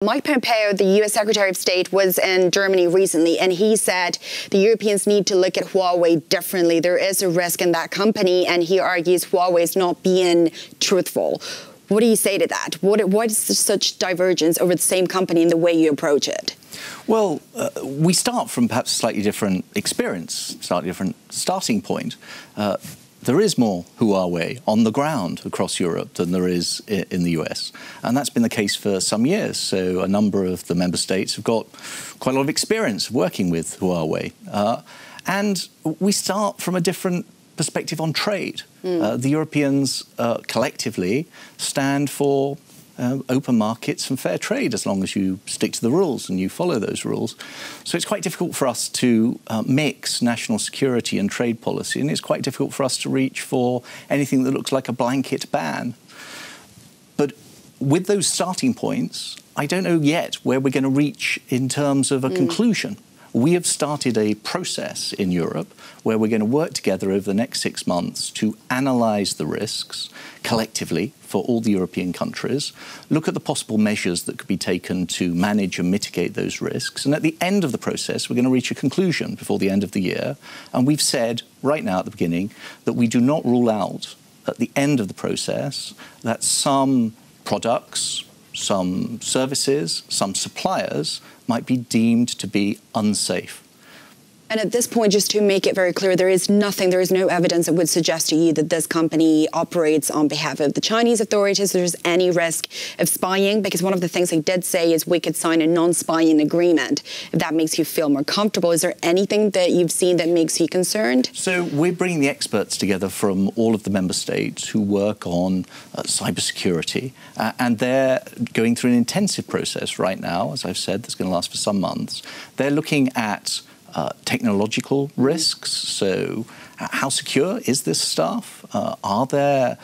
Mike Pompeo, the U.S. Secretary of State, was in Germany recently, and he said the Europeans need to look at Huawei differently. There is a risk in that company, and he argues Huawei is not being truthful. What do you say to that? What is such divergence over the same company in the way you approach it? Well, we start from perhaps a slightly different experience, slightly different starting point. There is more Huawei on the ground across Europe than there is in the US. And that's been the case for some years. So a number of the member states have got quite a lot of experience working with Huawei. And we start from a different perspective on trade. The Europeans collectively stand for open markets and fair trade as long as you stick to the rules and you follow those rules. So it's quite difficult for us to mix national security and trade policy, and it's quite difficult for us to reach for anything that looks like a blanket ban. But with those starting points, I don't know yet where we're going to reach in terms of a conclusion. We have started a process in Europe where we're going to work together over the next 6 months to analyse the risks collectively for all the European countries, look at the possible measures that could be taken to manage and mitigate those risks. And at the end of the process, we're going to reach a conclusion before the end of the year. And we've said right now at the beginning that we do not rule out at the end of the process that some products, some services, some suppliers might be deemed to be unsafe. And at this point, just to make it very clear, there is no evidence that would suggest to you that this company operates on behalf of the Chinese authorities. There's any risk of spying, because one of the things they did say is we could sign a non-spying agreement if that makes you feel more comfortable. Is there anything that you've seen that makes you concerned? So we're bringing the experts together from all of the member states who work on cybersecurity, and they're going through an intensive process right now, as I've said, that's going to last for some months. They're looking at technological risks. So how secure is this stuff? Are there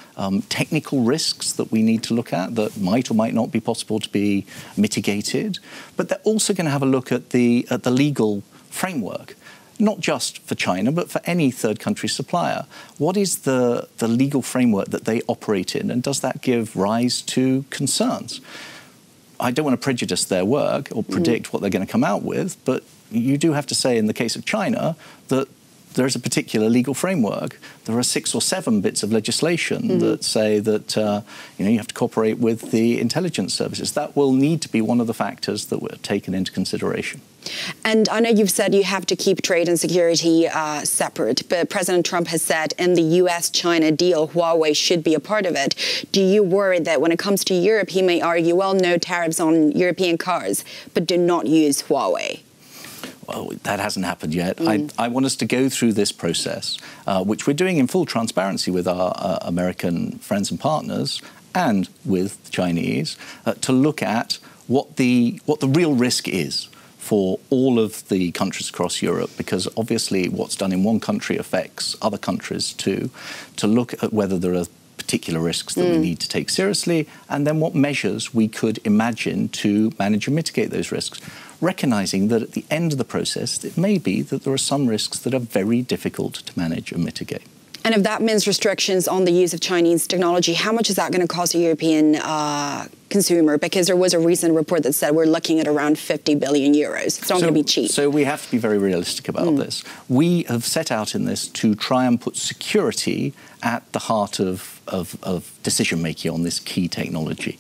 technical risks that we need to look at that might or might not be possible to be mitigated? But they're also going to have a look at the legal framework, not just for China, but for any third country supplier. What is the legal framework that they operate in, and does that give rise to concerns? I don't want to prejudice their work or predict what they're going to come out with, but you do have to say in the case of China that there is a particular legal framework. There are 6 or 7 bits of legislation that say that you have to cooperate with the intelligence services. That will need to be one of the factors that were taken into consideration. And I know you've said you have to keep trade and security separate, but President Trump has said in the US-China deal, Huawei should be a part of it. Do you worry that when it comes to Europe, he may argue, well, no tariffs on European cars, but do not use Huawei? Well, that hasn't happened yet. I want us to go through this process, which we're doing in full transparency with our American friends and partners and with the Chinese, to look at what the real risk is for all of the countries across Europe, because obviously what's done in one country affects other countries too, to look at whether there are particular risks that we need to take seriously, and then what measures we could imagine to manage and mitigate those risks, recognising that at the end of the process, it may be that there are some risks that are very difficult to manage and mitigate. And if that means restrictions on the use of Chinese technology, how much is that going to cost a European consumer? Because there was a recent report that said we're looking at around 50 billion euros. It's not going to be cheap. So we have to be very realistic about this. We have set out in this to try and put security at the heart of decision-making on this key technology.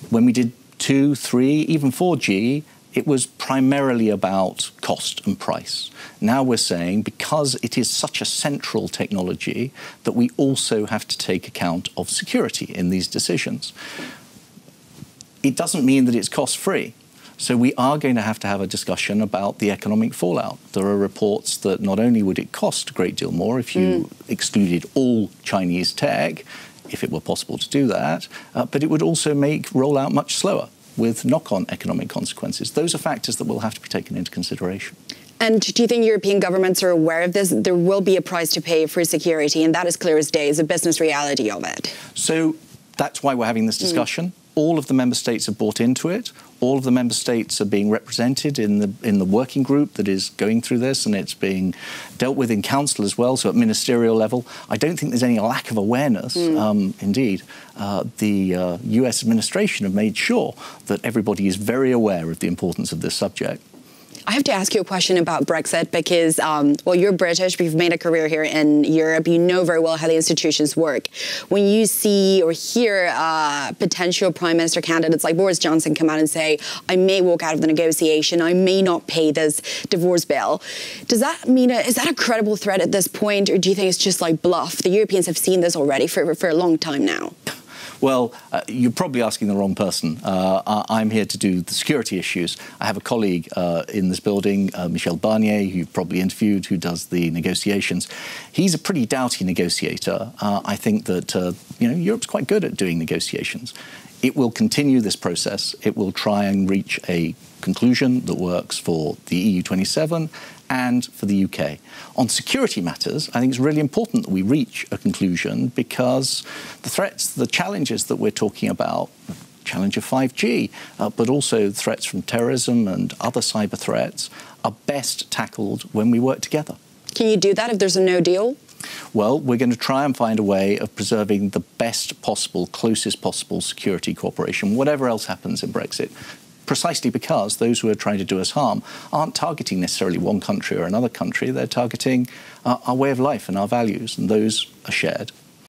When we did 2, 3, even 4G, it was primarily about cost and price. Now we're saying, because it is such a central technology, that we also have to take account of security in these decisions. It doesn't mean that it's cost-free. So we are going to have a discussion about the economic fallout. There are reports that not only would it cost a great deal more if you excluded all Chinese tech, if it were possible to do that, but it would also make rollout much slower, with knock-on economic consequences. Those are factors that will have to be taken into consideration. And do you think European governments are aware of this? There will be a price to pay for security, and that is clear as day, is a business reality of it. So that's why we're having this discussion. all of the member states have bought into it. All of the member states are being represented in the working group that is going through this, and it's being dealt with in council as well, so at ministerial level. I don't think there's any lack of awareness. Indeed, the US administration have made sure that everybody is very aware of the importance of this subject. I have to ask you a question about Brexit because, well, you're British, but you've made a career here in Europe. You know very well how the institutions work. When you see or hear potential Prime Minister candidates like Boris Johnson come out and say, I may walk out of the negotiation, I may not pay this divorce bill, does that mean, is that a credible threat at this point, or do you think it's just like bluff? The Europeans have seen this already for a long time now. Well, you're probably asking the wrong person. I'm here to do the security issues. I have a colleague in this building, Michel Barnier, who you've probably interviewed, who does the negotiations. He's a pretty doughty negotiator. I think that Europe's quite good at doing negotiations. It will continue this process. It will try and reach a conclusion that works for the EU27 and for the UK. On security matters, I think it's really important that we reach a conclusion because the threats, the challenges that we're talking about, the challenge of 5G, but also threats from terrorism and other cyber threats, are best tackled when we work together. Can you do that if there's a no deal? Well, we're going to try and find a way of preserving the best possible, closest possible security cooperation, whatever else happens in Brexit. Precisely because those who are trying to do us harm aren't targeting necessarily one country or another country. They're targeting our way of life and our values, and those are shared.